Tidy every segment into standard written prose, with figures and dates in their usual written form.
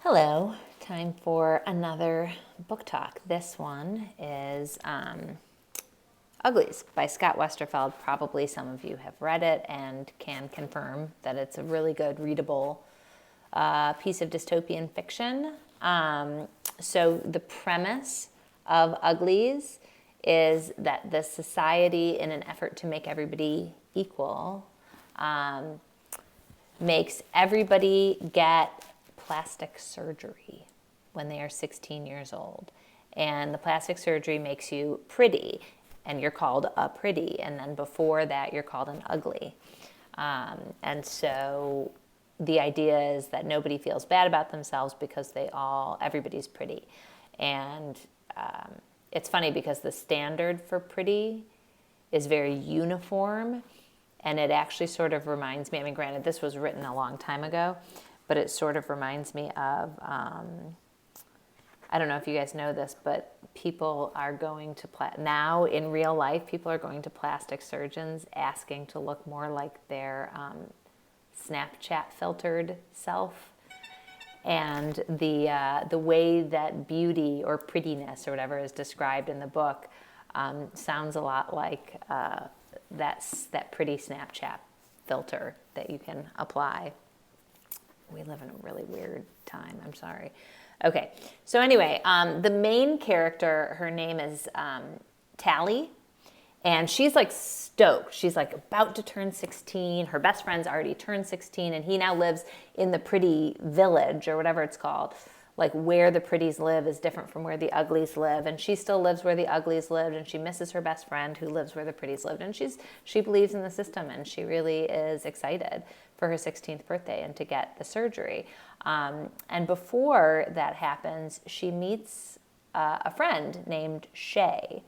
Hello, time for another book talk. This one is Uglies by Scott Westerfeld. Probably some of you have read it and can confirm that it's a really good, readable piece of dystopian fiction. So the premise of Uglies is that the society, in an effort to make everybody equal, makes everybody get plastic surgery when they are 16 years old. And the plastic surgery makes you pretty, and you're called a pretty. And then before that, you're called an ugly. And so the idea is that nobody feels bad about themselves because everybody's pretty. And it's funny because the standard for pretty is very uniform. And it actually sort of reminds me, I mean, granted, this was written a long time ago, but it sort of reminds me of, I don't know if you guys know this, but people are going to, now in real life, people are going to plastic surgeons asking to look more like their Snapchat filtered self. And the way that beauty or prettiness or whatever is described in the book sounds a lot like that pretty Snapchat filter that you can apply. We live in a really weird time. I'm sorry. Okay. So anyway, the main character, her name is Tally, and she's like stoked. She's like about to turn 16. Her best friend's already turned 16, and he now lives in the pretty village or whatever it's called. Like where the pretties live is different from where the uglies live, and she still lives where the uglies lived, and she misses her best friend who lives where the pretties lived, and she believes in the system, and she really is excited for her 16th birthday and to get the surgery. And before that happens, she meets a friend named Shay.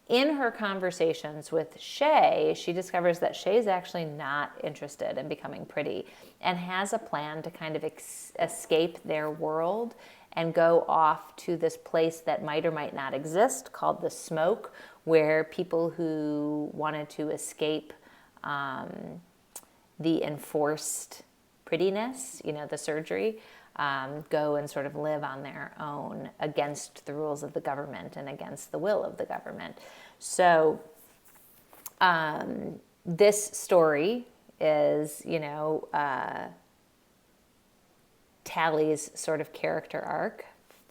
In her conversations with Shay, she discovers that Shay's actually not interested in becoming pretty and has a plan to kind of escape their world and go off to this place that might or might not exist called the Smoke, where people who wanted to escape the enforced prettiness, the surgery, go and sort of live on their own against the rules of the government and against the will of the government. So this story is, Tally's sort of character arc,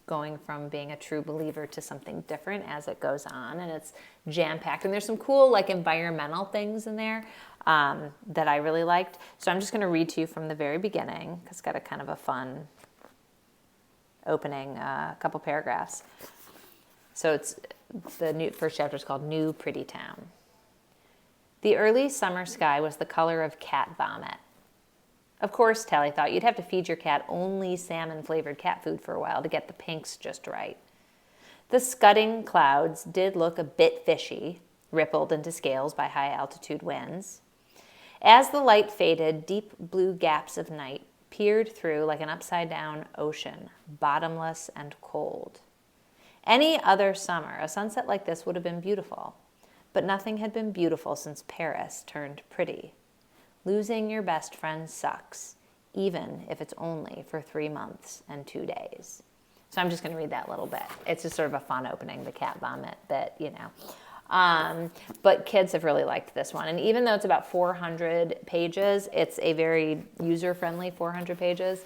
going from being a true believer to something different as it goes on, and it's jam-packed. And there's some cool environmental things in there that I really liked. So I'm just going to read to you from the very beginning, because it's got a kind of a fun opening, couple paragraphs. So it's the first chapter is called New Pretty Town. The early summer sky was the color of cat vomit. Of course, Tally thought, you'd have to feed your cat only salmon-flavored cat food for a while to get the pinks just right. The scudding clouds did look a bit fishy, rippled into scales by high-altitude winds. As the light faded, deep blue gaps of night peered through like an upside-down ocean, bottomless and cold. Any other summer, a sunset like this would have been beautiful, but nothing had been beautiful since Paris turned pretty. Losing your best friend sucks, even if it's only for 3 months and 2 days. So I'm just going to read that little bit. It's just sort of a fun opening, the cat vomit bit, But kids have really liked this one. And even though it's about 400 pages, it's a very user-friendly 400 pages.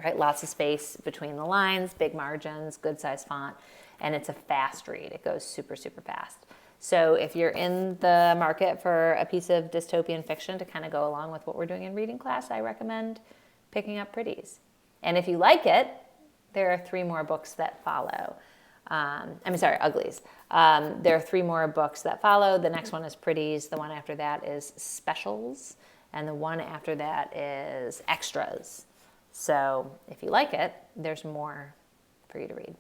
Right? Lots of space between the lines, big margins, good-sized font, and it's a fast read. It goes super, super fast. So if you're in the market for a piece of dystopian fiction to kind of go along with what we're doing in reading class, I recommend picking up Pretties. And if you like it, there are 3 more books that follow. Uglies. There are 3 more books that follow. The next one is Pretties. The one after that is Specials. And the one after that is Extras. So if you like it, there's more for you to read.